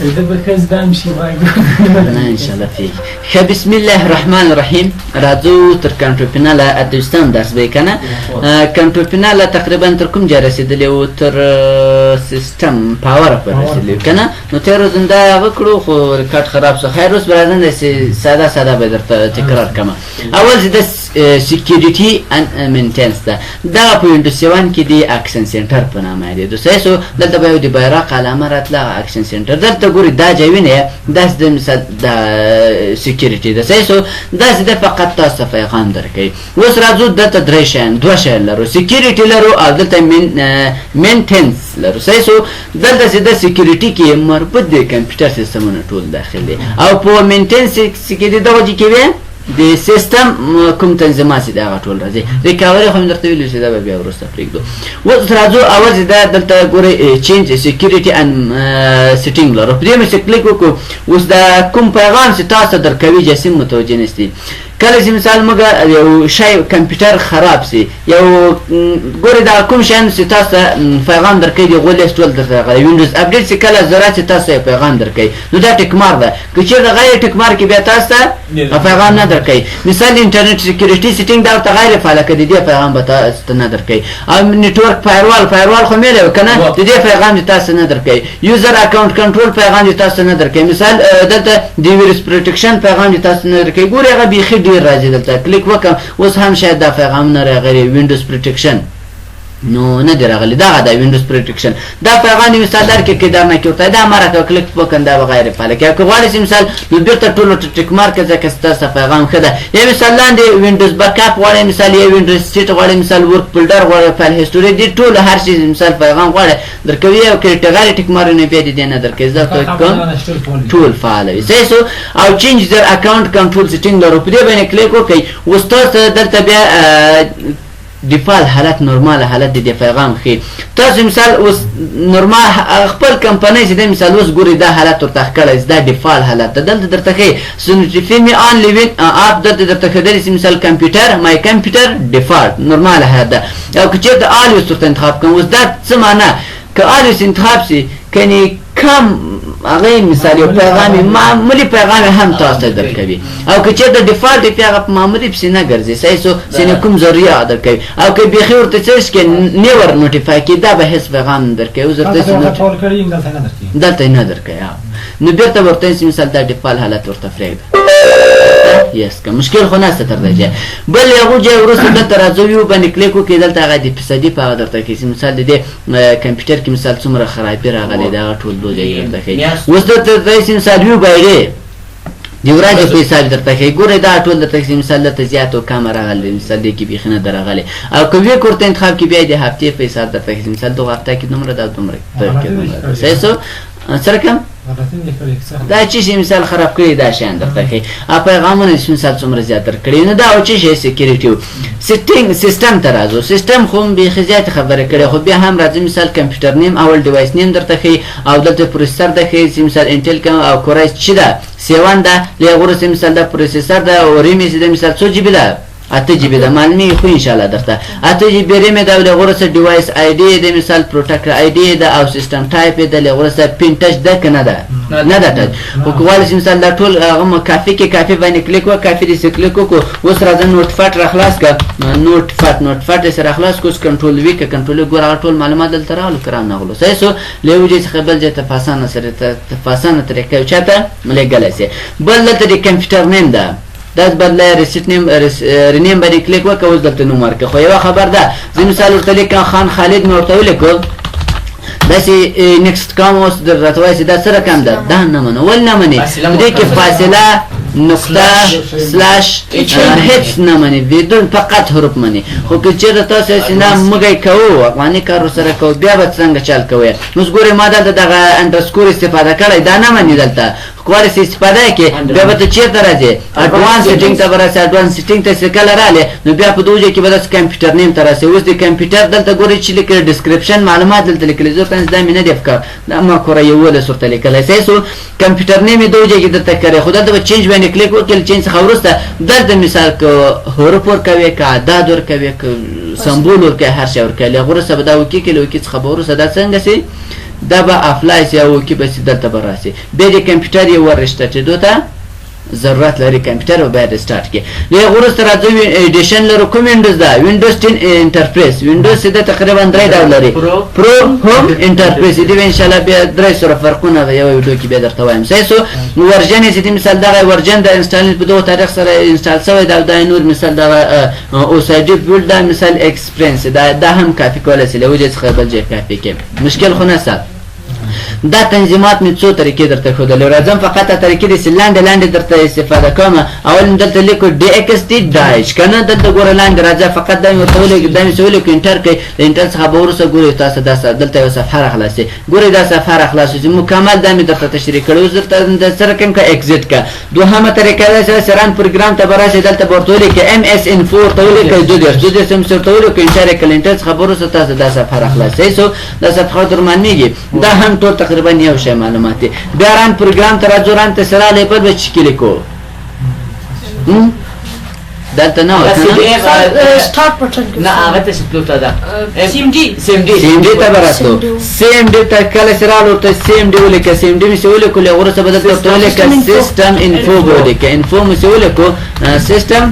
إذا بكز بمشي إن شاء الله فيك. بسم الله الرحمن الرحيم. راځو تر کنټرول پینال اتوستان درس به کنه. کنټرول پینال تقریبا تر کوم جای رسیدلی او تر سیستم پاور پر رسیدلی کنه. نو تر زنده وکړو خو ریکارډ خراب شو. خیر اوس برازن ساده ساده به درته تکرار کما. اول زده سکیوریټي ان مینټینس دا په وینډوز 7 کې دی اکشن سنټر په نامه دی. دوی سو دلته به د بیرق علامه راتله اکشن سنټر دلته ګوري دا جوینه داس د مثال د سکیوریټي د سایسو داس د فقط تاسو پیغام درکې اوس راځو دلته درې شین دوه شین لرو سکیوریټي لرو او دلته مینټینس لرو سایسو دلته د سکیوریټي کې مربوط د کمپیوټر سیستمونو ټول داخلي او په مینټینس سکیوریټي دغه کې د سیستم کوم تنظیمات دي هغه ټول راځي ریکاوري هم درته ویل چې دا به بیا ورسته پریږدو اوس راځو اول دا دلته ګوري چینج سکیوریټي ان سیټینګ لرو په دې مې کلیک وکړو اوس دا کوم پیغام چې تاسو درکوي جسم متوجه نشي کله چې مثال موږ یو شی کمپیوټر خراب سي یو ګوري دا کوم شی چې تاسو پیغام درکې دی غوډ ټول درته وینډوز اپډیټ چې کله ضرورت تاسو پیغام درکې نو دا ټیک مار ده چې دا غیر ټیک مار کې بیا تاسو پیغام نه درکې مثال انټرنیټ سکیوریټي سیټینګ دا غیر فعال کړي دی پیغام به تاسو نه درکې او نتورک فایروال خو مې له کنه د دې پیغام تاسو نه درکې یوزر اکاونټ کنټرول پیغام تاسو نه درکې مثال دلته دی ویروس پروټیکشن پیغام تاسو نه درکې ګوري هغه بيخي ډیر راځي دلته کلیک وکم اوس هم شاید دا پیغام نه راغلی وینډوز پروټیکشن نو نه دی راغلی دا د وینډوز پروټیکشن دا پیغام مثال درکې کې دا نه کېوته دا ماره کلیک وکم دا غیر فعال کې که غواړئ مثال نو بیرته ټول ټیک مارک ځکه تاسو پیغام خده یا مثال لاندې وینډوز بیک اپ غواړئ مثال یا وینډوز سټیټ غواړئ مثال ورک فولډر غواړئ فایل هیستوري دي ټول هر شي مثال پیغام غواړئ درکوي او کریټیکال ټیک مارک نه پیدا دي نه درکې ځکه کوم ټول فعال وي سو او چینج در اکاونټ کنټرول سیټینګ لرو په دې باندې کلیک وکړئ اوس تاسو دلته بیا ډیفالت حالت نورمال حالت دی پیغام خي تاسو مثال اوس نورمال خپل کمپنۍ چې د مثال اوس ګوري دا حالت ورته کړی دا ډیفالت حالت دلته درته خي سنټریفیمی ان لیوین اپ دلته درته خدای مثال کمپیوټر مای کمپیوټر ډیفالت نورمال حالت او که چېرته الیوس ورته انتخاب کوم اوس دا څه معنی که الیوس انتخاب سي کني کم هغه مثال یو پیغام معمولی پیغام هم تاسو درکوي او که چېرته ډیفالت پیغام معمولی پسې نه ګرځي سایسو سینه کوم ضروري درکوي او که بيخي ورته څه کې نیور نوټیفای کی دا به هیڅ پیغام درکوي او زرته ټول کړی دلته نه درکوي نو بیرته ورته مثال دا ډیفالت حالت ورته فرېږدي یس که مشکل خو نه ستر دی بل یو ځای ورسره دلته راځو یو باندې کلیک وکړئ دلته هغه د فیصدي په درته کې مثال د کمپیوټر کې مثال څومره خرابي راغلي دا ټول دوی درته کوي اوس دلته د مثال یو بایره دی ورځ په حساب درته کوي ګوره دا ټول درته کې مثال د زیات او کم راغلي مثال د کې بيخنه درغلي او کوي کوړه انتخاب کې بیا د هفته په حساب درته کې مثال دوه هفته کې نمبر دا دومره سره سره کم دا چې مثال خراب کړی دا شان درته کوي ا پیغامونه مثال څومره زیات کړی نه دا او چې سکیوریټي سیټینګ سیستم ترازو سیستم خو به خزيات خبره کړي خو بیا هم راځي مثال کمپیوټر نیم او ډیوایس نیم درته کوي او دلته پروسیسر د کوي مثال انټل کوم او کورای چې دا 7 دا لغوره مثال د پروسیسر دا او ریمز د مثال 2 جی بی دا 8 جی بی دا معلومي خو ان شاء الله درته 8 جی بی ریم دا لغوره ډیوایس آی ډی د مثال پروټیکټر آی ډی دا او سیستم ټایپ د لغوره پین ټچ د کنه دا نه دا ټچ خو کوال مثال دا ټول هغه کافي کې کافي باندې کلیک و کافي دې کلیک وکړو اوس راځه نوټ فټ راخلاص کا نوټ فټ سره خلاص کوس کنټرول وی ک کنټرول ګور ټول معلومات دلته راول کران نغلو سایسو لیوجې څخه بل ځای تفاصیل سره تفاصیل طریقې چاته ملګری سي بل د کمپیوټر نیم دا دا بدل ریسیټ نیم رینیم باندې کلیک وکړو دلته نو مارک خو یو خبر ده زه مثال ورته لیکم خان خالد مې ورته ولیکم داسې نیکست کام اوس درته وایي دا سره کم ده دا نه منو ول نه مني دې کې فاصله نقطه سلاش هیڅ نه مني بدون فقط حروف مني خو که چېرته تاسو سینا مګی کوو افغاني کار سره کوو بیا به څنګه چل کوي نو ګورئ ما دغه انډرسکور استفاده کړی دا نه مني دلته کوارس استفاده کې بیا به چیرته راځي اډوانس سیټینګ ته ورسې اډوانس سیټینګ ته څه کله رااله نو بیا په دوجه کې به د کمپیوټر نیم ته راسي اوس د کمپیوټر دلته ګورئ چې لیکل ډیسکرپشن معلومات دلته لیکل زه تاسو دا مینه دی فکر دا ما کوره یو له صورت لیکل اساسو کمپیوټر نیم دوجه کې دلته کړی خو دلته چینج باندې کلیک وکړئ چینج خبرسته دلته مثال کو حروف ور کوي کا عدد ور کوي سمبول ور کوي هر شی ور کوي غوړه سبدا وکي کله وکي خبرو صدا څنګه سي دا به اپلای سي او کې به دلته به راسي بیا د کمپیوټر یې ورشتېدو ته ضرورت لري کمپیوټر او باید سٹارټ کې له وروسته راځي ایډیشن لرو کوم وینډوز دا وینډوز 10 انټرفیس وینډوز دا تقریبا 3 ډول لري پرو هوم انټرفیس دې ان شاء الله بیا درې سره فرقونه یو ویډیو کې به درته وایم سایسو ورژن یې دې مثال دا ورژن د انسټال په دوه تاریخ سره انسټال شوی دا نور مثال دا او سایډ بیلډ دا مثال ایکسپیرینس دا هم کافي کولای شي له وجه څخه بل ځای کافي کې مشکل خو نه سات دا تنظیمات می څو طریقې درته ښودلې راځم فقط طریقې د لاندې درته استفاده کوم اول دلته لیکو ډي ایکس ټي داش کنه دلته ګوره لاندې راځه فقط دا ورته ولګي دا می ولې کو انټر کوي د انټر څخه به ورسره ګوري تاسو دلته یو صفحه راخلاصي ګوري دا صفحه راخلاصي مکمل دا می درته تشریح کړو درته د سره کوم کا ایگزیټ کا دوهمه طریقه دا سران پروګرام ته براسي دلته ورته ولګي ام اس ان 4 ته ولګي د سم سره ته ولګي انټر کلنټر څخه ورسره تاسو دا صفحه راخلاصي سو دا صفحه درمانېږي دا هم ټول تقریبا یو شی معلومات دي بیا ران پروګرام ته راځو ران ته سره لیبل به چی لیکو دلته نه start button نه هغه ته پلوټا ده سیم ډي ته براتو سیم ډي ته کله سره ورته سیم ډي ولیکه سیم ډي می سوال کوله ورته بدل ته ولیکه سیستم انفو ولیکه انفو می سوال کو سیستم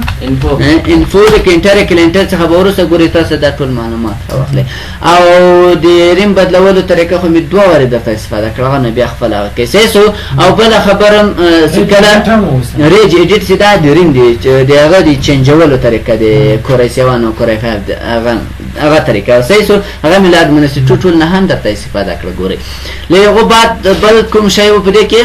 انفو د انټر کلنټر څخه ورسره ګوري تاسو دا ټول معلومات واخلئ او د ریم بدلولو طریقه خو می دوه ور درته استفاده کړو نه بیا خپل کیسو او بل خبرم کله ریج ایډیټ سیدا د ریم دی د هغه دی چنجولو طریقه دی کورای 7 او کورای 5 هغه طریقه سیسو هغه میلاد منسټ ټول نه هم درته استفاده کړو ګوري له یو بعد بل کوم شی په دې کې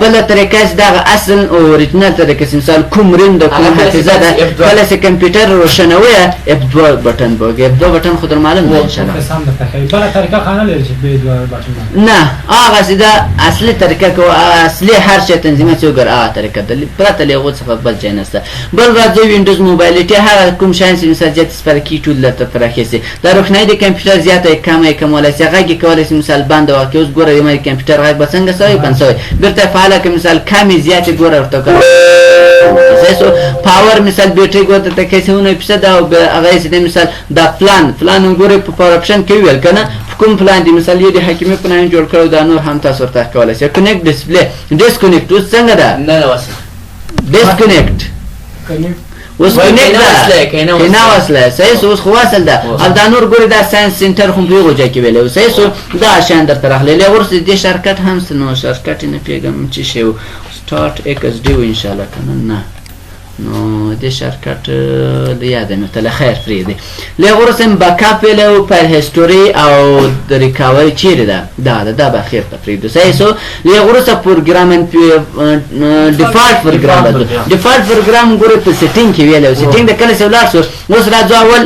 بل طریقه دا اصل او اوریجنال طریقه مثال کوم ریم د کوم حافظه ده کله چې کمپیوټر روشنوي F2 بٹن بوګي F2 بٹن خود معلوم نه ان شاء الله قسم ده تخیل بل طریقه خانه لري چې به دوه بٹن نه هغه سیده اصلي طریقه کو اصلي هر شی تنظیمات یو ګر هغه طریقه د پرته له غو څخه بل ځای نشته بل راځي وینډوز موبایلټي هغه کوم شان چې مثال جت سپرکی ټول لته ترخیسي دا روښنايي د کمپیوټر زیاته کمه کمولای شي هغه کولای شي مثال باندې واکه اوس ګوره د کمپیوټر غږ بسنګ سوی بنسوي برته فعاله که مثال کمی زیاته ګوره ورته کوي زیسو پاور مثال بیټری ګوره ته کې څونه پیسه دا هغه سي مثال دا پلان ګوره په پاور اپشن کې ویل کنه کوم پلان دی مثال یو د حکیمه پلان جوړ کړو دا نور هم تاسو ورته کولای شئ کنیکټ ډسپلی ډیسکنیکټ اوس څنګه ده نه واسه ډیسکنیکټ اوس کنیکټ نه وصله سایس اوس خو وصل ده او دا نور ګوري دا ساينس سنټر هم پیغو ځای کې ویلو سایس دا شان در ترخلې له ورسې د شرکت هم نو شرکت نه پیغام چې شو سٹارټ ایکس ډی ان شاء الله کنه نه نو د شرکت د یاد نه تل خیر فری دی له ورسم باکاپ له پر هیستوري او د ریکاوري چیرې ده دا به خیر تفرید سایسو له ورسه پروګرام ډیفالت پروګرام ګورې په سیټینګ کې ویلو سیټینګ د کله سولار سو اوس راځو اول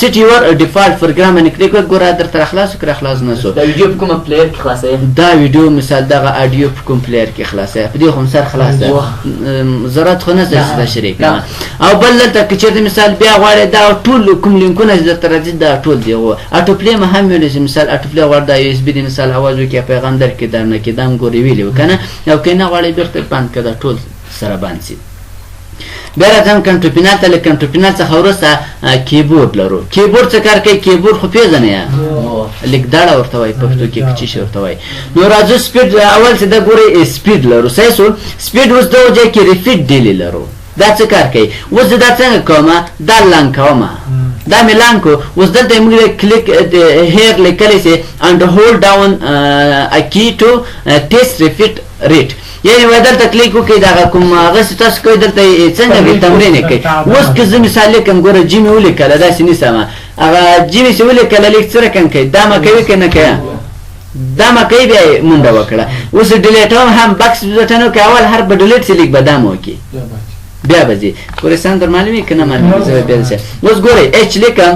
سیټ یور ډیفالت پروګرام نه کلیک ګورې در تر خلاص کړ خلاص نه سو دا ویډیو کوم پلیئر کې خلاصې دا ویډیو مثال دغه اډیو کوم پلیئر کې خلاصې په دې هم سر خلاص ده ضرورت خو نه زده شریک او بل ته چې مثال بیا غواړي دا ټول کوم لینکونه چې درته راځي دا ټول دی او اټو پلی مهم ویل مثال اټو پلی ور دا یو اس بي دی مثال आवाज وکي پیغام درکې درنه کې دام ګوري ویلو کنه او کینه غواړي بیرته بند کړه ټول سره باندې سي بیا راځم کنټرول پینل ته کنټرول پینل څخه ورسته کیبورډ لرو کیبورډ څه کار کوي کیبورډ خو پیژنې یا لیک داړه ورته وای پښتو کې چې شي ورته وای نو راځو سپیډ اول څه دا ګوري سپیډ لرو سایسو سپیډ اوس دا وځي کې ریپیټ دی لرو دا څه کار کوي اوس دا څنګه کومه دا لان کومه دا ملان کو اوس دلته موږ کلیک هیر لیکلی سي and hold down a key to test repeat rate یعنی ودل تکلیک کوي دا کوم هغه تاسو کوي دلته څنګه تمرین کوي اوس که زه مثال لیکم ګوره جیمی ولیکل دا سني سما هغه جیمی سی ولیکل لیک سره کوي دا ما کوي کنه کوي دا ما کوي بیا مونږ وکړه اوس ډیلیټ هم بکس بټنو کې اول هر ډیلیټ سی لیک بدام وکي بیا بځي ګورې سندر معلومي کنه معلومي زه بیا څه اوس ګورې اچ لیکم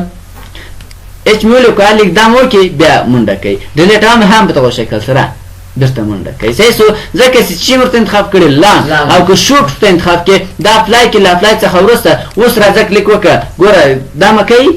اچ مولو کالیک دامو کې بیا مونډه کوي ډیلیټ هم په توګه شکل سره درته مونډه کوي سیسو ځکه چې مرته انتخاب کړي لا او که شوټ ته انتخاب کې دا اپلای کې لا اپلای څخه ورسته اوس راځه کلیک وکړه ګوره دا ما کوي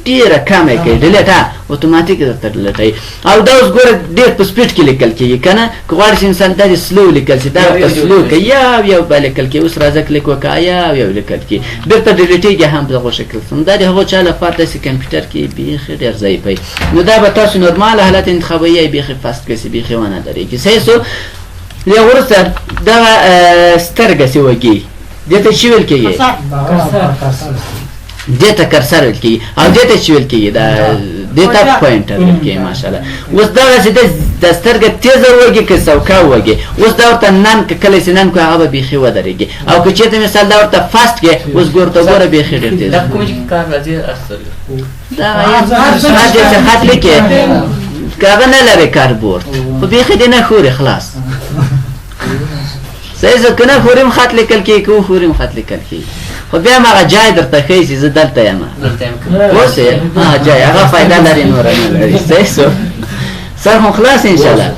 ډیره کمه کوي ډیلیټ اتوماتیک درته لټوي او دا اوس ګوره ډېر په سپیډ کې لیکل کېږي که نه که غواړې چې مثال دا دې سلو لیکل شي دا ورته سلو کوي یو به لیکل کېږي اوس راځه کلیک وکړه یو لیکل کېږي بېرته ډیلیټېږي هم په دغو شکل سم دا د هغو چا لپاره داسې کمپیوټر کې بیخي ډېر ضعیف وي نو دا به تاسو نورمال حالت انتخابوي یا بیخي فاست کړئ بیخي ونه درېږي صحیح سو له وروسته دغه سترګه چې وږي دې ته چې ویل کېږي دې ته کرسر ویل کېږي او دې ته چې ویل کېږي دې ته پوینټر ویل کېږي ماشاءالله اوس دغسې د سترګه تیزه وږي که سوکه وږي اوس دا ورته نن که کله چې نن کړو هغه به بیخي ودرېږي او که چېرته مثال دا ورته فاسټ کړې اوس ورته ګوره بیخي ډېر تیز دا کوم چې کار راځي اصل دا چې خط لیکې که هغه نه لري کاربورډ خو بیخي دې نه خوري خلاص صحیح زه که نه خوریم خط لیکل کېږي که وخوریم خط لیکل کېږي خو بیا هم هغه جای درته ښیي چې زه دلته یم اوسې جای هغه فایده لري نوره نه لري صحیح سو سر خو خلاص انشاءالله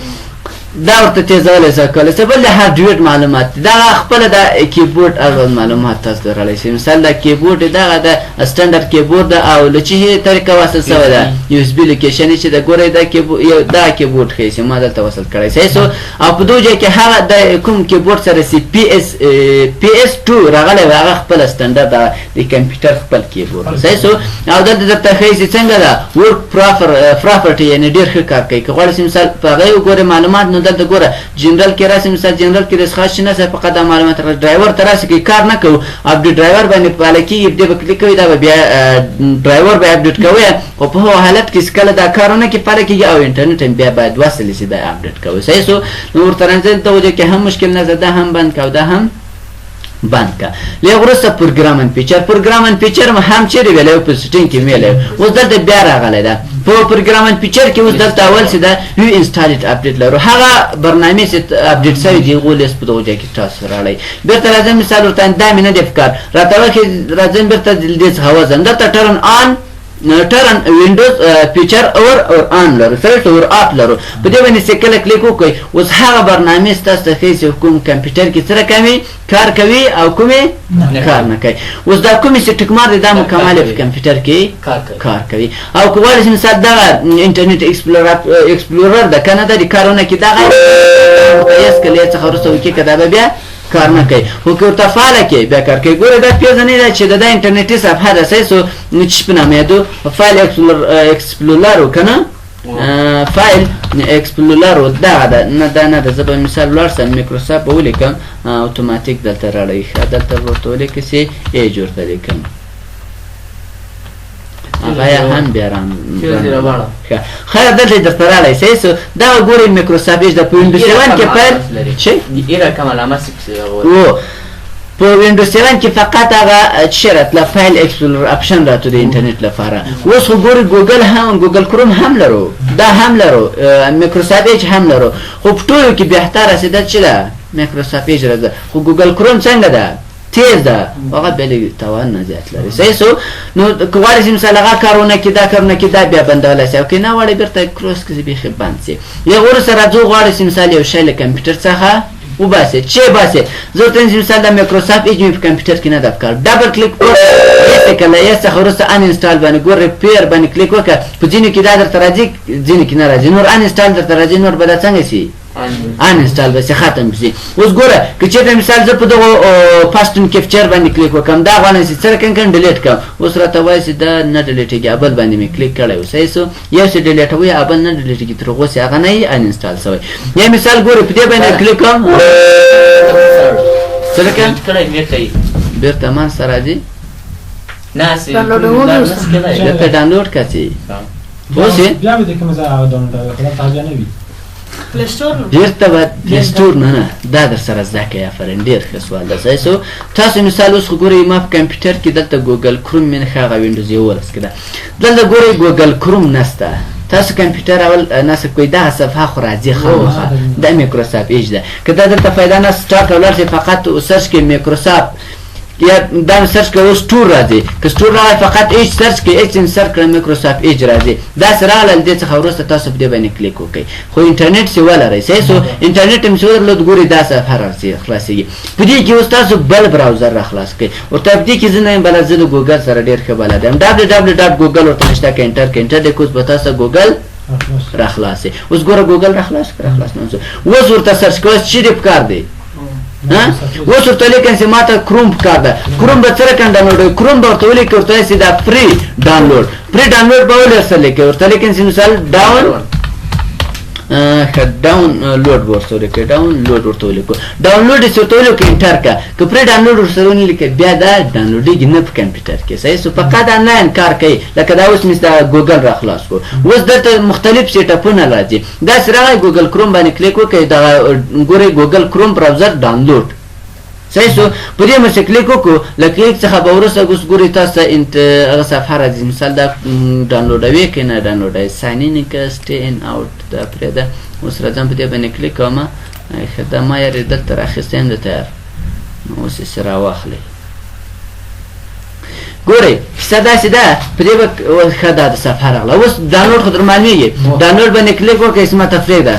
دا ورته تیزولی شو کولی شو بل د هارډویر معلومات دا خپله د کیبورډ اړوند معلومات تاسو درلی شئ مثال دا کیبورډ دغه د سټنډرډ کیبورډ ده او له چه طریقه وصل شوی ده یو اس بي لوکیشن چې د ګورئ دا کیبورډ ښیي چې ما دلته وصل کړی صحیح سو او په دو ځای کې هغه د کوم کیبورډ سره چې پی اس 2 راغلی وي هغه خپله سټنډرډ د کمپیوټر خپل کیبورډ صحیح سو او دلته درته ښیي چې څنګه ده ورک پراپرټي یعنې ډېر ښه کار کوي که غواړئ چې مثال په هغه وګورئ معلومات نو دلته ګوره جنرال کې راسي مثال جنرال کې رسخاص شي نه فقط دا معلومات ډرایور ته راسي کې کار نه کوو اپډیټ ډرایور باندې پاله کېږي دې به کلیک کوئ دا به بیا ډرایور به اپډیټ کوئ خو په هغو حالت کې چې کله دا کارونه کې پاله کېږي او انټرنیټ هم بیا باید وصل شي دا اپډیټ کوئ صحیح سو نو ورته راځئ ته وجه کې هم مشکل نه ده دا هم بند که او دا هم بند کا له وروسته پروګرامن فیچر هم چیرې ویلی په سټینګ کې ویلی اوس دلته بیا راغلی ده په پروګرامن فیچر کې اوس دلته اول چې ده یو انسټالډ اپډیټ لرو هغه برنامې چې اپډیټ شوي دي هغو لیست په دغو ځای کې تاسو راړئ بېرته راځم مثال ورته دا مې نه دی په کار راته وکړئ راځم بېرته دې څخه وځم دلته ټرن وینډوز فیچر اور آن لرو سلکټ اور آف لرو په دې باندې چې کله کلیک وکړئ اوس هغه برنامې ستاسو ته ښیي چې کوم کمپیوټر کې څه کوي کار کوي او کومې کار نه کوي اوس دا کومې چې ټکمار دی دا مکمل په کمپیوټر کې کار کوي او که غواړئ چې مثال دغه انټرنیټ ایکسپلورر ده که نه دا د کارونه کې دغه یس کله یې څخه وروسته وکړي که دا به بیا کار نه کوي خو که ورته فعاله کړئ بیا کار کوي ګوره دا پېژنئ ده چې د دا انټرنیټي صفحه ده صحیح سو چې په نامېدو فایل ایکسپلورر که نه فایل ایکسپلورر دغه ده نه دا نه ده زه به مثال ولاړ سم میکروسافټ به ولیکم اتوماتیک دلته راړئ ښه دلته به ورته ولیکئ چې ایج ورته لیکم هغه یې هم بیا خیر دلته درته راغلی صحیح سو دغه ګورئ میکروسافټ ایج ده په وینډوز 7 کې پیل چې په وینډوز 7 کې فقط هغه چې راتله فایل ایکسپلورر اپشن راته د انټرنیټ لپاره اوس خو ګورئ ګوګل کروم هم لرو دا هم لرو میکروسافټ ایج هم لرو خو په ټولو کې بهتره چې ده چې ده میکروسافټ ایج راځه خو ګوګل کروم څنګه ده تیز ده هغه بیا لږ توان نه زیات لري صحیح سو نو که غواړئ چې مثال هغه کارونه کې دا کارونه کې دا بیا بندولی شي او که نه غواړئ بېرته کروس کړئ بیخي بند شي یا وروسته راځو غواړئ چې مثال یو شی له کمپیوټر څخه وباسئ چې باسئ زه ورته وایم چې مثال د میکروسافټ ایج مې په کمپیوټر کې نه ده په کار ډبل کلیک وکړه کله یې څخه وروسته ان انسټال باندې ګور ریپیر باندې کلیک وکړه په ځینو کې دا درته راځي ځینو کې نه راځي نور ان انسټال درته راځي نور به دا څنګه شي ان انسټال به ختم شي اوس ګوره که چېرته مثال زه په دغو پاستون کیپچر باندې کلیک وکړم دا غواړم چې څه رقم کړم ډیلیټ کړم اوس راته وایي چې دا نه ډیلیټېږي ابل باندې مې کلیک کړی و صحیح سو یو چې ډیلیټوي ابل نه ډیلیټېږي تر هغو چې هغه نه یې ان انسټال شوی یا مثال ګورئ په دې باندې کلیک کړم څه رقم بېرته منځته راځي بېرته ډاونلوډ کړه چې اوس یې بیا مې د کومه ځای هغه ډاونلوډ کړه دا بیا نه وي بیرته به پلیسټور نه دا در سره زده کوئ آفرین ډېر ښه سوال ده صحیح سو تاسو مثال اوس خو ګورئ ما په کمپیوټر کې دلته ګوګل کروم مې نښه هغه وینډوز 11 کې ده دلته ګورئ ګوګل کروم نسته تاسو کمپیوټر اول نصب کوئ دغه صفحه خو راځي خامخا دا میکروسافټ ایج ده که دا دلته پیدا نه سټارټ ولاړ شي فقط سرچ کړئ میکروسافټ یا دا سرچ کوو سټور راځي که سټور راغی فقط ایج سرچ کوي ایج انسر کړه مایکروسافټ ایج راځي داسې راغله دې څخه وروسته تاسو په دې باندې کلیک وکړئ خو انټرنیټ چې ولرئ صحیح سو انټرنیټ هم چې ودرلود ګورئ دا صفحه خلاصېږي په دې کې اوس تاسو بل براوزر را خلاص کړئ ورته په دې کې زه نه یم بلد زه د ګوګل سره ډېر ښه بلد یم www.google ورته نشته که انټر کړئ انټر لیک اوس به تاسو ګوګل را خلاصې اوس ګوره ګوګل را خلاص نه اوس ورته سرچ کوئ چې دې پکار دی اوس ورته لیکم چې ماته کروم پکار ده کروم به څه رقم ډاونلوډ کروم به ورته ولیکئ ورته وایئ چې دا فري ډاونلوډ به ولې ورسره لیکئ ورته لیکم چې مثال ډاونلوډ به ورته ولیکئ ډاونلوډ ورته ولیکو ډاونلوډ یې چې ورته ولیکو انټر کړه که فري ډاونلوډ ورسره ونه لیکئ بیا دا ډاونلوډېږي نه په کمپیوټر کې صحیح سو فقط آنلاین کار کوي لکه دا اوس مې دا ګوګل را خلاص کړو اوس دلته مختلف سیټاپونه راځي داسې راغی ګوګل کروم باندې کلیک وکړئ دغه ګورئ ګوګل کروم براوزر ډاونلوډ صحیح سو په دې باندې کلیک وکړو له کلیک څخه به وروسته اوس ګورئ تاسو ته هغه صفحه راځي مثال دا ډاونلوډوي که نه ډاونلوډوي ساین ان که سټې ان اوټ دا پرېږده اوس راځم په دې باندې کلیک کوم ښه دا ما یارې دلته راخیستی یم د تیار نو اوس یې راواخلئ ګورئ کیسه داسې ده په دې به ښه دا د صفحه راغله اوس ډاونلوډ خو در معلومېږي ډاونلوډ باندې کلیک وکړئ اسمه تفریح ده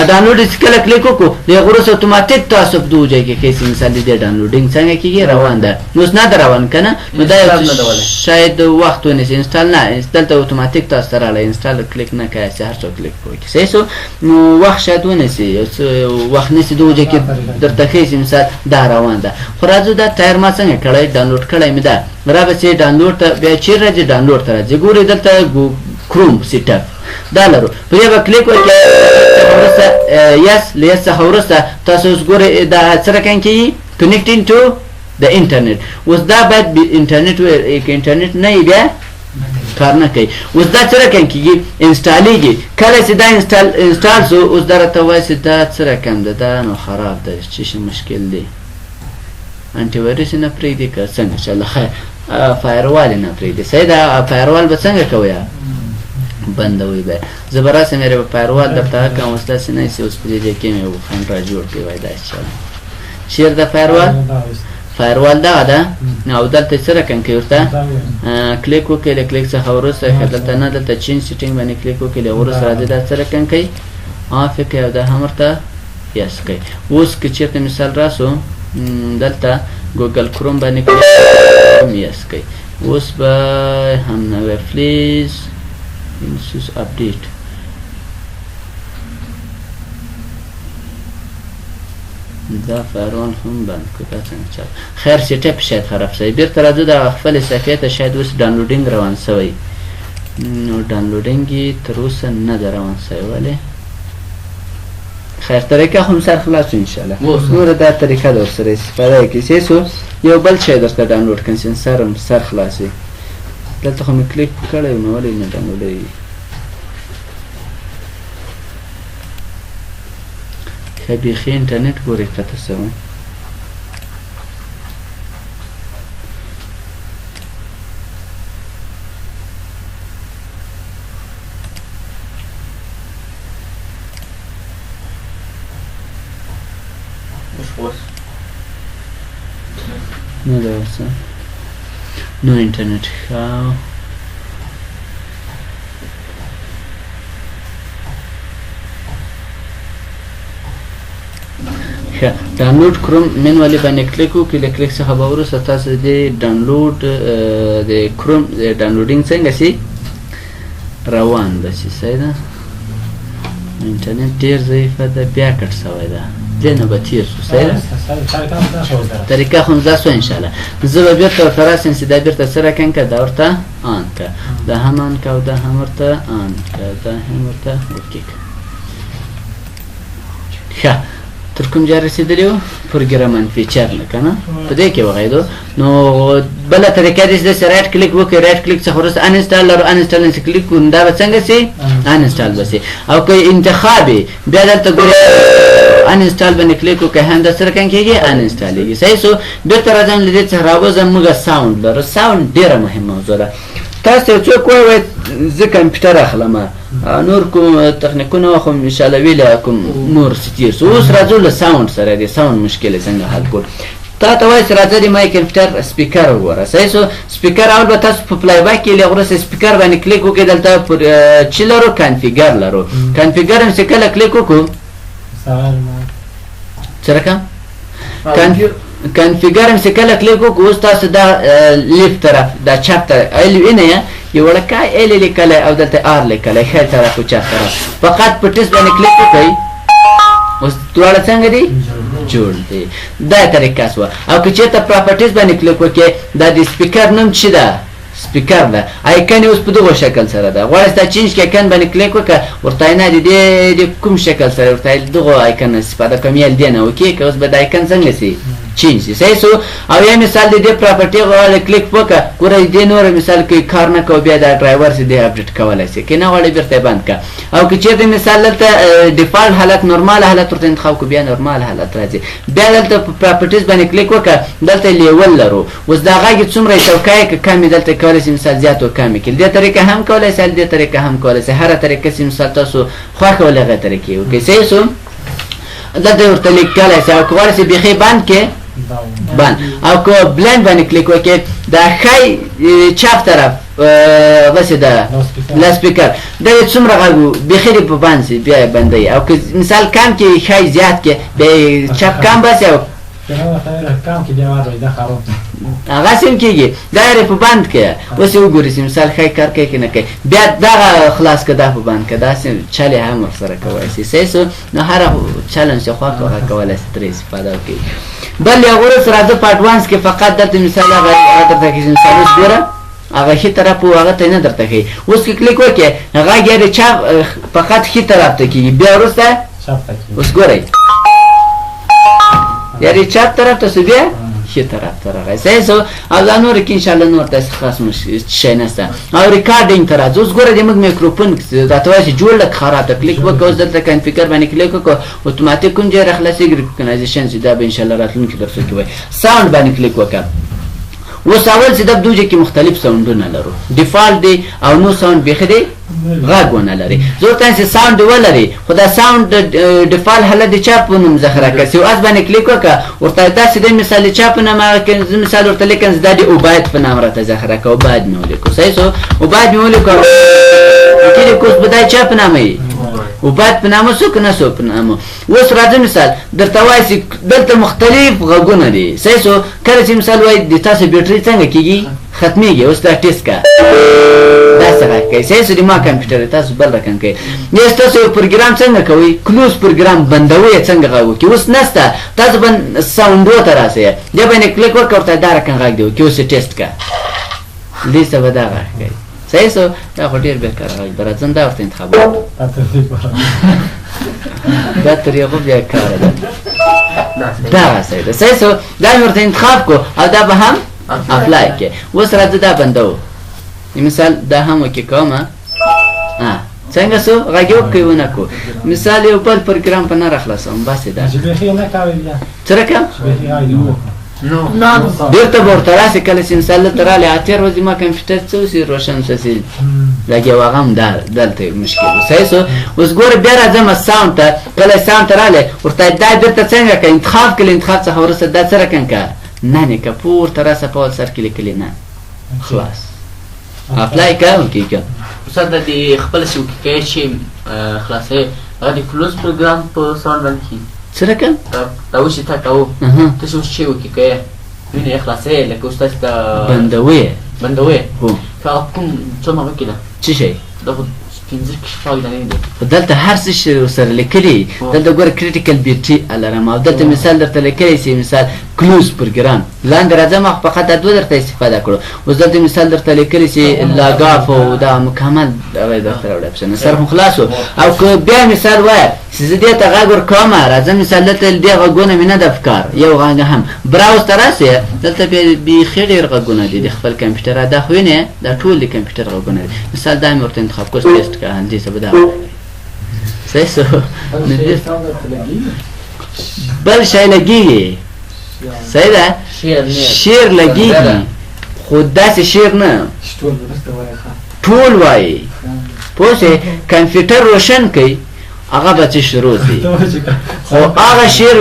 ډاونلوډ چې کله کلیک وکړو د هغه وروسته اتوماتیک تاسو په دغو ځای کې ښایي چې مثال د دې ډاونلوډینګ څنګه کېږي روان ده نو اوس نه ده روان که نه نو دا شاید وخت ونیسي انسټال نه دلته اتوماتیک تاسو ته راغلی انسټال کلیک نه کوئ چې هر څوک کلیک وکړي صحیح سو نو وخت شاید ونیسي یو څه وخت نیسي دغو ځای کې درته ښایي چې مثال دا روان ده خو راځو دا ټایر ما څنګه کړی ډاونلوډ کړی مې ده را به چې ډاونلوډ ته بیا چیرې راځي ډاونلوډ ته راځي ګورئ دلته کروم سیټاپ دا لرو په دې به کلیک وکړئ وروسته یس له یس څخه وروسته تاسو اوس ګورئ دا څه رقم کېږي کنیکټینګ ټو د انټرنیټ اوس دا باید انټرنیټ که انټرنیټ نه وي بیا کار نه کوي اوس دا څه رقم کېږي انسټالېږي کله چې دا انسټال شو اوس دا راته وایي چې دا څه رقم ده دا نو خراب ده څه شي مشکل دی انټي وایرس نه پرېږدي که څنګه انشاءالله خیر فایروال نه پرېږدي صحیح ده فایروال به څنګه کوئ بندوي به زه به راسم یې به فایروال درته کوم اوس داسې نه شي اوس په دې ځای کې مې فن را جوړ کړی وای داسې چله چېر ده فایروال دغه ده او دلته څه رقم کوي ورته کلیک وکړئ له کلیک څخه وروسته ښه دلته نه دلته چینج سیټینګ باندې کلیک وکړئ له وروسته راځي دا څه رقم کوي آف یې کوي او دا هم ورته یس کوي اوس که چېرته مثال راسو دلته ګوګل کروم باندې کلیک یس کوي اوس به هم نوی پلیز انسوس اپډیټ دا فایروال هم بند کړو دا څنګه چل خیر سیټاپ شاید خراب شوی بیرته راځو د خپلې صفحې ته شاید اوس ډاونلوډینګ روان شوی نو ډاونلوډینګ یې تر اوسه نه ده روان شوی ولې خیر طریقه خو سر خلاص شو انشاءالله نوره دا طریقه ده ورسره استفاده یې کړئ سو یو بل شی درته ډاونلوډ کړم چې سر خلاص وي دلته خو مې کلیک کړی نو ولې نه ډاونلوډوي ښه بیخي انټرنیټ ګورئ قطع شوی نه ده ورسه نو انټرنیټ ښه ډاونلوډ کروم مینوالي باندې کلیک وکړئ له کلیک څخه به وروسته تاسو د ډاونلوډ د کروم ډاونلوډینګ څنګه شي روان به شي صحیح ده انټرنیټ ډېر ضعیفه ده بیا کټ شوی ده دې نه به تېر شو صحیح ده طریقه خو همدا شوه انشاءالله زه به بېرته ورته راسم چې دا بېرته څه راکړم که دا ورته آن که دا هم آن که او دا هم ورته آن که دا هم ورته اوکې که ښه تر کوم ځای رسېدلي وو پروګرام فیچر نه که نه په دې کې وغږېدو نو بله طریقه داسې ده چې رایټ کلیک وکړئ رایټ کلیک څخه وروسته ان انسټال لرو ان انسټال نه چې کلیک کړو دا به څنګه شي ان انسټال به شي او که انتخاب یې بیا دلته ګورئ ان انسټال باندې کلیک وکړئ هم دا څه رقم کېږي ان انسټالېږي صحیح سو بېرته راځم له دې څخه راوځم موږ ساوند لرو ساوند ډېره مهم موضوع ده تاسو یو څوک وایي زه کمپیوټر اخلم نور کوم تخنیکونه خو انشاءالله ویلی کوم نور څه تېر سو اوس راځو له ساوند سره د ساوند مشکل یې څنګه حل کړو تا ته وایي چې راځه د ما کمپیوټر سپیکر وګوره. صحیح شو. سپیکر اول به تاسو په پلی بیک کې لږ وروسته سپیکر باندې کلیک وکړئ. دلته پر چې لرو کنفیګر لرو. کنفیګر هم چې کله کلیک وکړو څه رقم کنفیګر هم چې کله کلیک وکړو اوس تاسو دا لیفت طرف دا چپ طرف وینئ یو وړکی ال لیکلی او دلته آر لیکلی ښی طرف او چپ طرف. فقط په ټیسټ باندې کلیک وکړئ. اوس دواړه څنګه دي جوړ دي. دا طریقه شوه. او که چېرته پراپرټیز باندې کلیک وکړئ دا د سپیکر نوم چې ده سپیکر ده آیکن اوس په دغه شکل سره ده. غواړئ ستا چینج کې آیکن باندې کلیک وکړه ورته نه د کوم شکل سره ورته دغه آیکن استفاده کوم یا دې نه وکړي که اوس به د آیکن څنګه سي چینج شي. صحیح شو. او یا مثال د دې پراپرټي غواړئ کلیک وکړه ګوره دې نوره مثال کې کار نه کوو بیا دا ډرایور چې دې اپډیټ کولی شي که نه غواړئ بېرته یې بند کړه. او که چېرته مثال دلته ډیفالټ حالت نورمال حالت ورته انتخاب کړو بیا نورمال حالت راځي. بیا دلته په پراپرټیز باندې کلیک وکړه دلته لیول لرو. اوس دا غږ یې څومره یې چوکۍ که کم یې دلته کولی شي مثال زیات و کم یې کړي. دې طریقه هم کولی شي دې طریقه هم کولی شي. هره طریقه چې مثال تاسو خوښه ولې هغه طریقې وکړئ. صحیح شو. دلته ورته لیکلی شي او که غواړئ چې بیخي بند کړې بند. او که بلند باندې کلیک وکړئ دا ښی چپ طرف غسې ده لاسپیکر دا یې څومره غږ و بیخي دې په بند شي بیا یې بندوي. او که مثال کم کې ښی زیات کې بیا یې چپ کم بسي او هغسې هم کېږي. دا یې په بند کړه. اوس یې وګورئ چې مثال ښی کار کوي که نه کوي. بیا دغه خلاص کړه دا په بند کړه. داسې چل یې هم ورسره کولی شي. صحیح شو. نو هره چلنج چې خوښ هغه کولی شي ترې استفاده وکړي. بل یو وروسته راځه په اډوانس کې فقط دلته مثال هغه درته ښي مثال اوس ګوره هغه ښي طرف و هغه ته یې نه درته ښي. اوس که کلیک وکړې غږ یې د چپ فقط ښي طرف ته کېږي. بیا وروسته اوس ګورئ یعنې چپ طرف ته سو بیا ښي طرف ته راغی. صحیح شو. او دا نور کې انشاءالله نور داسې خاص شی نشته. او ریکارډینګ ته راځو. اوس ګوره د موږ میکروفون راته وایي چې جوړ لږ خراب ده. کلیک وکړه اوس دلته کنفیګر باندې کلیک وکړه اتوماتیک کوم ځای راخلاصېږي ریکګنایزیشن چې دا به انشاءالله راتلونکي درسو کې وایي. ساوند باندې کلیک وکړه. اوس اول چې د دوجه کې مختلف ساوندونه لرو. ډیفالټ دی او نو ساوند بیخي دی غږ ونه لري. ضرورت نه چې ساوند ولري خو دا ساوند ډیفالټ حالت د چا په نوم ذخیره کړي. اوس باندې کلیک وکړه ورته داسې دی مثال د چا په نام زه مثال ورته لیکم دا د اوباید په نام راته ذخیره کړه. اوباید مې ولیکو. صحیح شو. اوباید مې ولیکو کلیک اوس به دا چا په نامه وي وبعد په نامه څوک نه څوک په نامه. اوس راځه مثال درته وایي چې دلته مختلف غږونه دي. صحیح شو. کله چې مثال وایي د تاسو بیټرۍ څنګه کېږي ختمېږي. اوس دا ټیسټ کړه داسې غږ کوي. صحیح شو. د ما کمپیوټر تاسو بل رقم کوي. یا تاسو یو پروګرام څنګه کوئ کلوز پروګرام بندوئ څنګه غږ وکړي. اوس نشته تاسو به ساوندو ته راسئ دې باندې کلیک وکړه ورته دا رقم غږ دی وکړي. اوس یې ټیسټ کړه دې څه به دا غږ کوي. صحیح شو. دا خو ډېر بهتره غږ ده. راځم دا ورته انتخاب دا طریقه بیا کاره ده. دغه صحیح ده. صحیح شو. دا مې ورته انتخاب کړو او دا به هم اپلای کړې. اوس راځه دا بندوو. مثال دا هم وکړې کوم څنګه شو غږ یې وکړئ ونه کړو. مثال یو بل پروګرام په نه راخلاصوم بس یې ده څه رقم بیرته به ورته راسې کله چې مثال دلته راغلی اتېر ورځې ما کمپیوټر څه وسي روشن شسي لګیا و هغه هم دلته مشکل و. صحیح شو. اوس ګوره بیا راځم ساوند ته. کله ساوند ته راغلی ورته دا بیرته څنګه کړه انتخاب کړه. انتخاب څخه وروسته دا څه رقم کړه نه نیکه پورته راسه په اول سر کې لیکلي نه خلاص اپلای کړه اوکې کړه. استاد د دې خپل شي وکړئ چې خلاصوي هغه د کلوز پروګرام په ساوند باندې کښېږي. څه رقم دا اوس چې تا کوو ته چې اوس چې وکړئ وینې یې خلاصوي لکه اوس تاسې دا بندوئ هو هغه کوم څومره وکړي ده څه شی دا خو پنځه شپږ دانې دي. دلته هر څه سره لیکلي. دلته ګوره کریټیکل بیټري الارم او دلته مثال درته لیکلی شي مثال کلوز پروګرام لاندې راځم فقط دا دوه درته استفاده کړو. اوس دلته مثال درته لیکلی شي لاګ اف او دا مکمل هغه درته راوړی اپشن سر خو خلاص و. او که بیا مثال وایه چې زه دې ته غږ ورکوم راځم مثال دلته دې غږونه مې نه ده په کار یو غږ هم براوز ته راسې دلته بیا بیخي ډېر غږونه دي د خپل کمپیوټر دا خو وینې دا ټول د کمپیوټر غږونه دي. مثال دا مې ورته انتخاب کړو ټیسټ کړه همدې څه به دا صحیح شو. بل شی لګېږي. صحیح ده شعر لګېږي خو داسې شعر نه ټول وایي پوه شئ. کمپیوټر روشن کوي هغه به څه شروع شي خو هغه شعر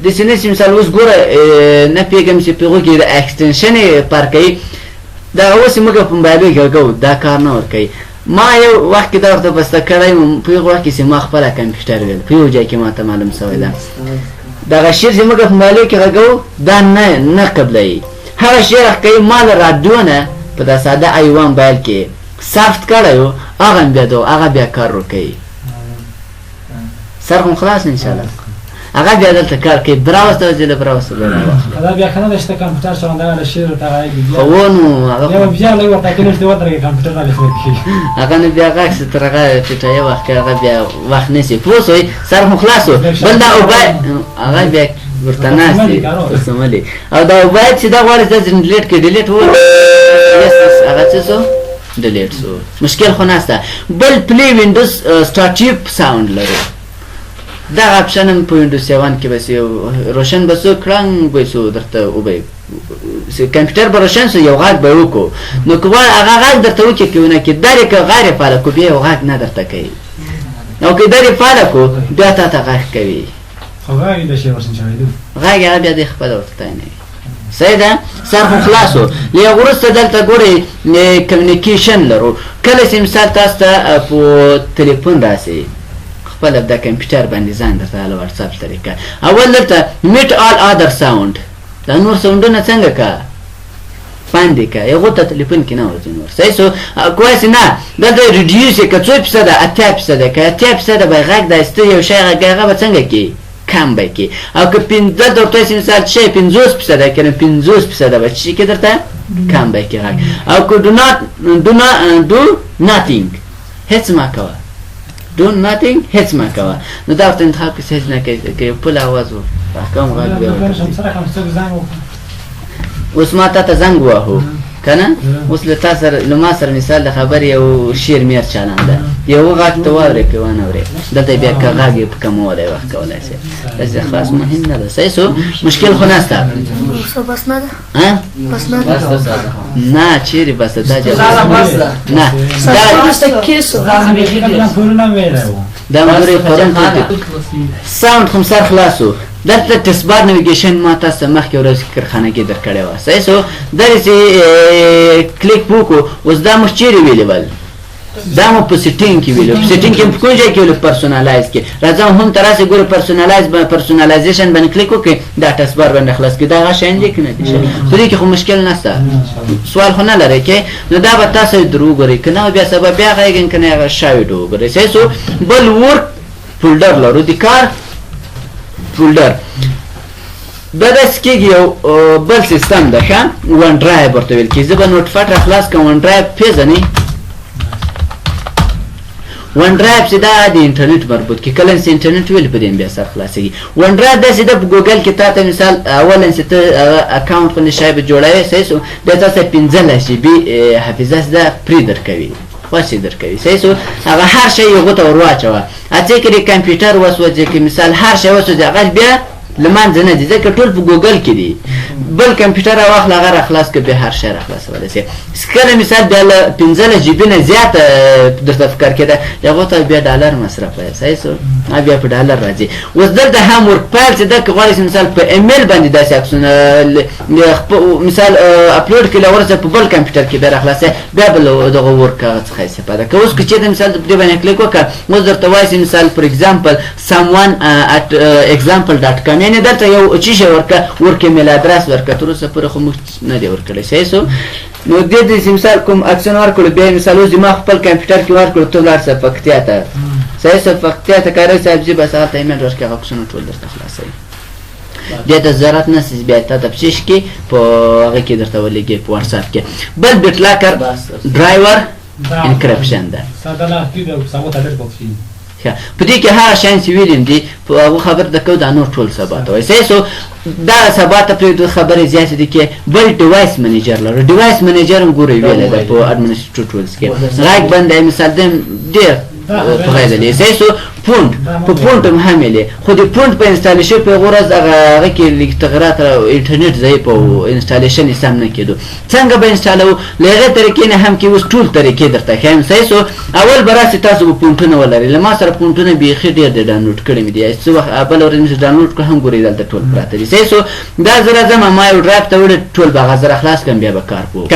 د سینې مثال اوس ګوره نه پیګم چې پیغو کې د اکستنشن پر کوي دا اوس موږ په موبایل کې غو دا کار نه ور کوي ما یو وخت دا ورته بس کړای په وخت کې ما خپل کمپیوټر ویل په یو ځای کې ما ته معلوم شوی دا شیر چې موږ په موبایل کې غو دا نه قبلای هغه شیر کوي مال رادیو نه په دا ساده ایوان موبایل کې سافت کړایو هغه بیا کار وکړي سر خلاص ان شاء الله هغه بیا دلته کار کوي براوس ته ځل براوس دا بیا کنه د کمپیوټر سره دا شیر ته راځي خو نو هغه بیا له ورته کې نشته ورته کمپیوټر نه لښه هغه نه بیا هغه څه ترغه چې یو وخت هغه بیا وخت نسی پوسوي سر خلاصو بل دا او هغه بیا ورته ناشتي سمالي او دا باید چې دا غواړي چې ډیلیټ کې ډیلیټ و هغه څه ډیلیټ سو مشکل خو نهسته بل پلی وینډوز سټارټیپ ساوند لري دا اپشن هم په وینډوز 7 کې بس یو روشن بسو کړنګ بسو درته او به کمپیوټر به روشن سو یو غږ به وکړو نو کوه هغه غږ درته وکړي کېونه کې درې که غیر فعال کو بیا یو غږ نه درته کوي او که درې فعال کو بیا تا ته غږ کوي خو غږ د شی ورسن شوی غږ هغه بیا د خپل ورته نه صحیح ده سر خو خلاصو لیا ورسته دلته ګورئ کمیونیکیشن لرو کله چې مثال تاسو ته په تلیفون راسي خپل د کمپیوټر باندې ځان درته له واتساپ طریقه اول دلته میټ آل ادر ساوند دا نور ساوندونه څنګه کا باندې کا یو ته تلیفون کې نه ورته نور صحیح سو کویس نه دلته ریډیوس کې څو پیسه ده 8% کې 8% به غږ د است یو شی غږ به څنګه کې کم به کې او که 15 درته مثال شی 50% کنه 50% به چی کې درته کم به کې غږ او که do nothing هیڅ ما کوه do nothing هیڅ ما کوه نو دا ورته انتخاب کې هیڅ نه کوي که په اواز و کم غږ به اوس ما ته زنګ وهو کنه اوس له تاسو له ما سره مثال د خبر یو شیر میر چلنده یو غږ ته وره کې ونه وره دلته بیا که غږ په کومه وخت کولای شي دا خلاص مهم نه ده صحیح مشکل خو نهسته بس نه ده ها بس نه ده نه چیرې بس دا نه دا کیسو دا موري پرون ساوند خو سر خلاصو دلته تصبار نیویګیشن ما تاسو مخکې ورځ کارخانه کې درکړی و صحیح سو درې کلیک وکړو اوس دا مخ چیرې ویلیبل دا مو په سیټینګ کې ویلو سیټینګ کې په کوم ځای کې ویلو پرسونالایز کې راځم هم تراسه ګوره پرسونالایزیشن باندې کلیک وکړئ دا تصبار باندې خلاص کې دا غشین دي کنه په دې کې خو مشکل نشته سوال خو نه لري کې نو دا به تاسو درو ګورئ کنه بیا سبب بیا غیګن کنه هغه شاوډ وګورئ صحیح سو بل ورک فولډر لرو د کار فولډر دا داس کېږي یو بل سیستم ده ښه ون ډرایو ورته ویل کېږي زه به نوټ فټ راخلاص کړم ون ډرایو پېژنئ ون ډرایو چې دا د انټرنیټ مربوط کې کله چې انټرنیټ ویل په دې بیا سر خلاصېږي ون ډرایو داسې ده په ګوګل کې تا ته مثال اولا چې ته اکاونټ باندې شی به جوړوې صحیح سو بیا تاسو 15 GB حافظه ده پرې درکوي خوښې درکوي صحیح سو هغه هر شی یو غوته ور واچوه اته کې د کمپیوټر وسوځي کې مثال هر شی وسوځي هغه بیا لمانځه نه دي ځکه ټول په ګوګل کې دي بل کمپیوټر واخله هغه راخلاص کړه به هر شی راخلاصولی شي کله مثال بیا له 15 GB نه زیات درته فکر کېده هغه ته بیا ډالر مصرفوي صحیح سو بیا په ډالر راځي اوس دلته هم ورک فایل چې دا غواړي مثال په ایمیل باندې داسې عکسونه مثال اپلوډ کړي ورسره په بل کمپیوټر کې بیا راخلاصي بیا بل دغه ورک څخه استفاده کوي اوس چې مثال په دې باندې کلیک وکړه اوس درته وایي مثال فور ایگزامپل someone@example.com یعنی درته یو چی شي ورکه میل ادرس ورکه تر اوسه پورې خو موږ نه دی ورکړی صحیح سو نو دې مثال کوم اکشن ورکړو بیا مثال اوس ما خپل کمپیوټر کې ورکړو ته لاړ څه پکتیا ته صحیح سو پکتیا ته کاري صاحب جی بس هغه ایمیل ورکړه اکشن ټول درته خلاصي دې ته ضرورت نشي بیا ته تفصیل کې په هغه کې درته ولګي په واتس اپ کې بل بیت لاکر ډرایور انکریپشن ده ساده لا کې سمو ته درکوي په دې کې هر شان چې ویلم دي په هغه خبر د کو د نور ټول ثبات وای صحیح سو دا ثبات په دې خبرې زیات دي کې بل ډیوایس منیجر لري ډیوایس منیجر هم ګوري ویل ده په اډمنستریټیو ټولز کې راګ باندې مثال دې ډېر په غیله دي صحیح سو پونډ په پونډ هم ویلې خو د پونډ په انسټالیشن په غورځ هغه کې لیک تغیرات انټرنیټ ضعیف او انسټالیشن یې سم نه کېدو څنګه به انسټالو لغه طریقې نه هم کې اوس ټول طریقې درته ښیم صحیح سو اول به راسي تاسو به پونټونه ولرئ له ما سره پونټونه بیخي ډېر د ډاونلوډ کړي مې دي څه وخت بله ورځ مې ډاونلوډ کړه هم ګورئ دلته ټول پراته دي صحیح سو دا زه راځم ما یو ډرایو ته وړې ټول به هغه زه راخلاص کړم بیا به کار کوو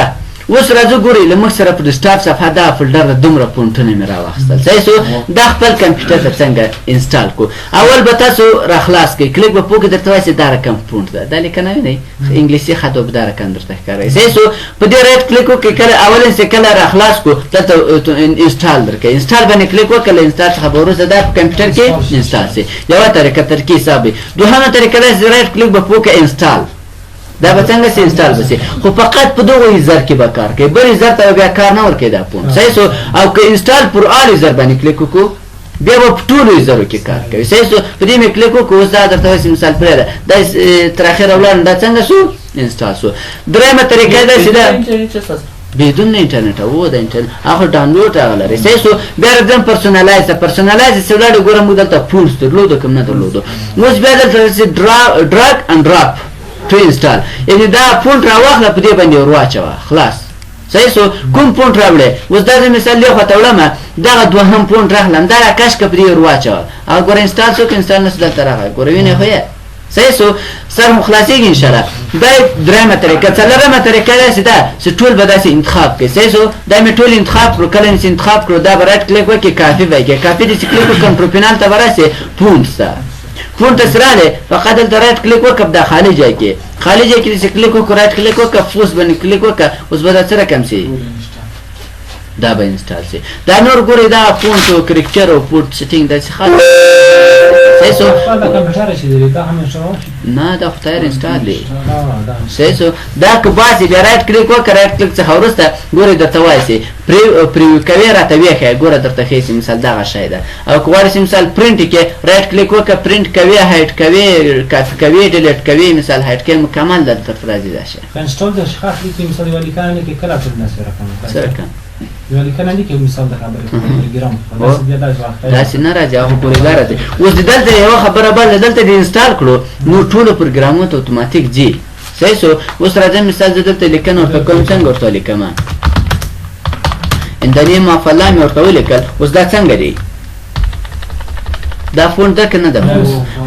اوس راځو ګورئ له موږ سره په ډیسکټاپ صفحه دا فولډر دومره پونټونه مې راواخیستل صحیح سو دا خپل کمپیوټر ته څنګه انسټال کړو اول به تاسو راخلاص کړئ کلیک به پوکې درته وایي چې دا رقم پونټ ده دا لیکنه وینئ انګلیسي خط به دا رقم درته ښکاروي صحیح سو په دې رایټ کلیک وکړئ کله اول چې کله راخلاص کړو دلته انسټال درکوي انسټال باندې کلیک وکړه له انسټال څخه به وروسته دا په کمپیوټر کې انسټال شي یوه طریقه ترکیب حساب وي دوهمه طریقه دا چې رایټ کلیک به وکړئ انسټال دا به څنګه سي انسټال بسي خو فقط په دغه یوزر کې به کار کوي بل یوزر ته بیا کار نه ورکوي دا پونډ صحیح سو او که انسټال پر آل یوزر باندې کلیک وکړو بیا به په ټولو یوزرو کې کار کوي صحیح سو په دې مې کلیک وکړو اوس دا درته وایي مثال پرېږده دا تر اخره ولاړم دا څنګه سو انسټال سو درېیمه طریقه دا چې دا بدون انټرنیټ او د انټرنیټ هغه ډاونلوډ هغه لري صحیح سو بیا راځم پرسونالایز چې ولاړ ګورم موږ دلته پونډ درلودو کوم نه درلودو اوس بیا دلته ډراګ اند ډراپ to install یعنی دا پونټ راواخله په دې باندې ور واچوه خلاص صحیح سو کوم پونټ راوړې اوس دا مثال یو خواته وړم دغه دوهم پونټ راخلم دا راکش که په دې ور واچوه او ګوره انسټال شو که انسټال نه شو دلته راغی ګوره وینې خو یې صحیح سو سر مو خلاصېږي انشاءالله دا درېیمه طریقه څلورمه طریقه داسې ده چې ټول به داسې انتخاب کړي صحیح سو دا مې ټول انتخاب کړو کله چې انتخاب کړو دا به رایټ کلیک وکړي کافي به کړي کافي دې چې کلیک وکړم کنټرول ته به راسې پونټ ته پونټ ته راغلی فقط دلته رایټ کلیک وکړه دا خالي ځای کې خالي ځای کې چې کلیک وکړو رایټ کلیک وکړه فوس باندې کلیک وکړه اوس به دا څه رقم شي دا به انسټال شي دا نور ګورئ دا فونټ او کرکچر او فوټ سیټینګ داسې خاص صحیح سو نه دا خو تیار انسټال دی صحیح سو دا که باسي بیا رایټ کلیک وکړه رایټ کلیک څخه وروسته ګورئ درته وایي چې پریویو کوې راته ویښیه ګوره درته ښیي چې مثال دغه شی ده او که غواړې چې مثال پرنټ کې رایټ کلیک وکړه پرنټ کوې هایټ کوې کافي کوې ډیلیټ کوې مثال هایټ کوې مکمل درته راځي دا شی انسټال د اشخاص لیکي مثال یوه لیکنه لیکي کله پر نسبه رقم څه رقم یوه لیکنه لیکي مثال د خبرې ټلګرام داسې نه راځي هغه پورې دا راځي اوس د دلته یوه خبره بل دلته د انسټال کړو نو ټولو پروګرامونو ته اتوماتیک ځي صحیح سو اوس راځم مثال زه دلته لیکنه ورته کوم څنګه ورته لیکمه اندنې مافله مې ورته ولیکل اوس دا څنګه دی دا فونټ ده که نه ده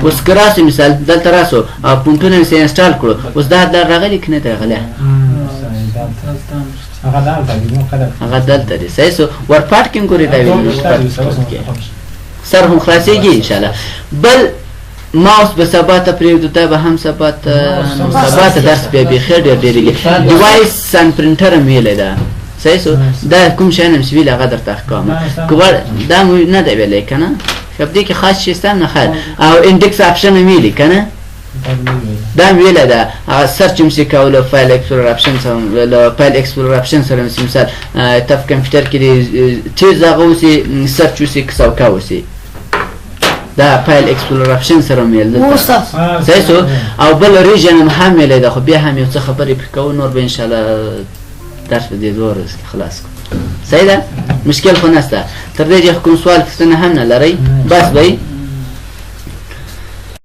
اوس که راسو مثال دلته راسو او پونټونه مې انسټال کړو اوس دا راغلی که نه دی راغلی هغه دلته دی صحیح سو ورپاټ کې ګورې دا ویل سر هم خلاصېږي انشاءالله بل ماوس به سبا ته پرېږدو دا به هم سبا ته درس بیا بیخي ډېر ډېرېږي ډیوایس ان پرنټر هم ویلی ده صحیح سو دا کوم شیان هم چې ویلي هغه درته ښکوم دا مو نه دی ویلی که نه ښه په دې کې خاص شی شته نه ښه او انډکس آپشن هم ویلي که نه دا هم ویلی ده هغه سرچ هم شي کولی فایل اکسپلور آپشن له فایل اکسپلور آپشن سره هم مثال ته په کمپیوټر کې د تیز هغه اوسي سرچ اوسي که سوکه اوسي دا فایل اکسپلور آپشن سره هم ویل دلته صحیح سو او بل ریژن هم ویلی ده خو بیا هم یو څه خبرې پرې کوو نور به انشاءالله درس به دې زور خلاص کړو صحیح ده مشکل خو نشته تر دې چې کوم سوال پوښتنه هم نه لرئ بس به